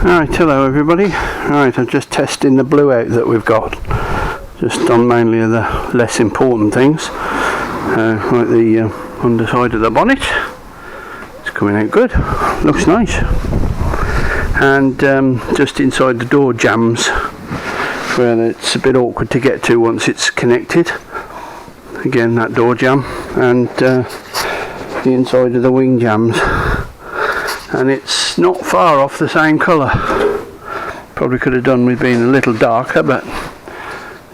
Alright, hello everybody. Alright, I'm just testing the blue out that we've got. Just on mainly the less important things. Like the underside of the bonnet. It's coming out good. Looks nice. And just inside the door jambs, where it's a bit awkward to get to once it's connected. Again, that door jamb. And the inside of the wing jambs. And it's not far off the same colour. Probably could have done with being a little darker, but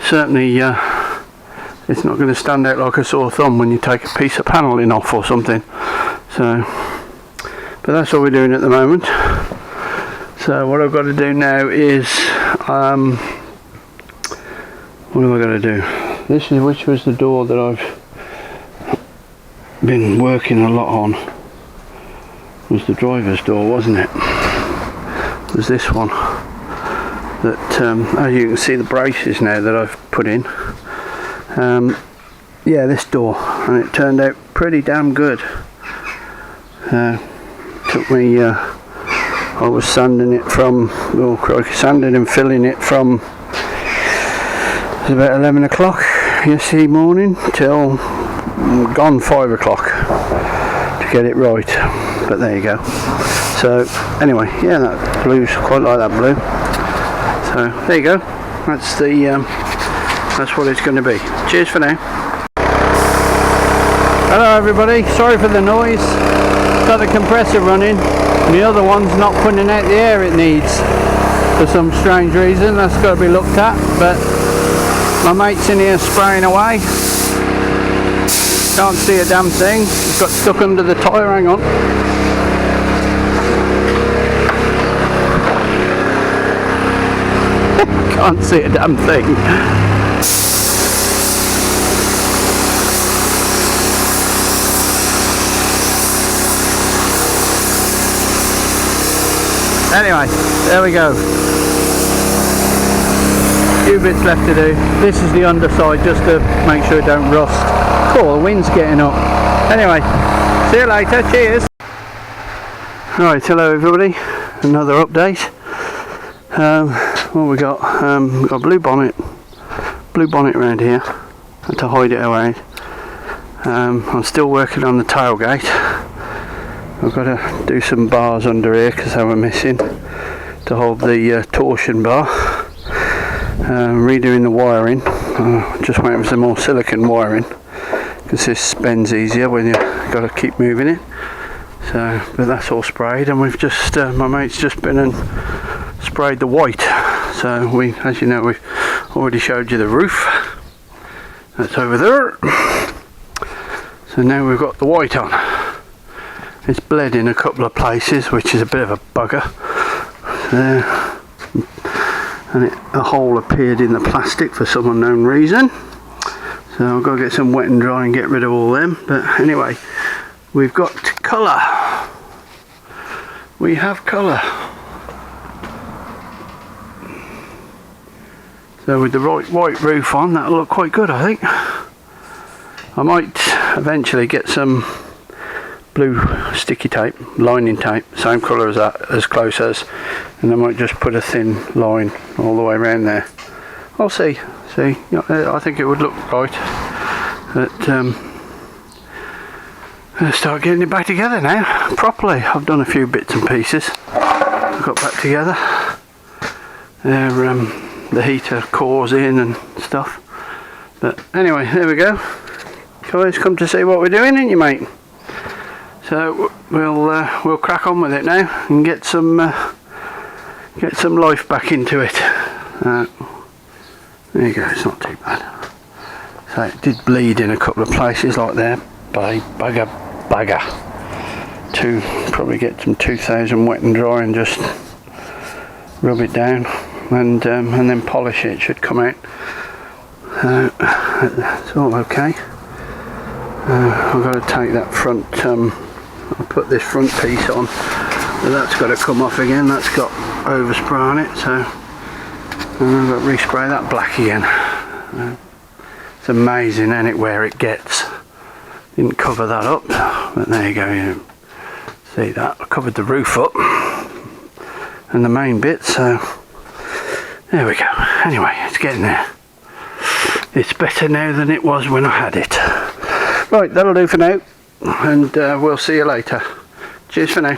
certainly it's not going to stand out like a sore thumb when you take a piece of panelling off or something. So, but that's what we're doing at the moment. So what I've got to do now is what am I going to do? Which was the door that I've been working a lot on. Was the driver's door, wasn't it? It was this one that as you can see the braces now that I've put in, yeah, this door, and it turned out pretty damn good. Took me I was sanding it from, oh crikey, sanding and filling it from, it was about 11 o'clock yesterday morning till gone 5 o'clock to get it right. But there you go. So anyway, yeah, that blue's quite like that blue. So there you go. That's the that's what it's going to be. Cheers for now. Hello everybody. Sorry for the noise. Got the compressor running. The other one's not putting out the air it needs for some strange reason. That's got to be looked at. But my mate's in here spraying away. Can't see a damn thing. He's got stuck under the tyre. Hang on. Can't see a damn thing. Anyway, there we go. Few bits left to do. This is the underside just to make sure it don't rust. Cool, the wind's getting up. Anyway, see you later. Cheers. Alright, hello everybody. Another update. What we got? We've got a blue bonnet around here to hide it away. I'm still working on the tailgate. I've got to do some bars under here because they were missing to hold the torsion bar. Redoing the wiring. Just waiting for some more silicone wiring because this bends easier when you've got to keep moving it. So, but that's all sprayed, and we've just my mate's just been and sprayed the white. So we, as you know, we've already showed you the roof. That's over there. So now we've got the white on. It's bled in a couple of places, which is a bit of a bugger. There, and a hole appeared in the plastic for some unknown reason. So I've got to get some wet and dry and get rid of all them. But anyway, we've got colour. We have colour. So with the right white roof on, that'll look quite good, I think. I might eventually get some blue sticky tape, lining tape, same colour as that, as close as, and I might just put a thin line all the way around there. I'll see. I think it would look right. But I'll start getting it back together now, properly. I've done a few bits and pieces. I've got back together. The heater cores in and stuff. But anyway, there we go. Guys, come to see what we're doing, ain't you, mate? So we'll crack on with it now and get some life back into it. There you go. It's not too bad. So it did bleed in a couple of places like there. Bugger. Probably get some 2000 wet and dry and just rub it down. And then polish it. It should come out. It's all okay. I've got to take that front. I'll put this front piece on. But that's got to come off again. That's got overspray on it. So and I've got to respray that black again. It's amazing, isn't it, where it gets. Didn't cover that up, but there you go. You see that? I covered the roof up. and the main bit, so there we go. Anyway, it's getting there. It's better now than it was when I had it. Right, that'll do for now, and we'll see you later. Cheers for now.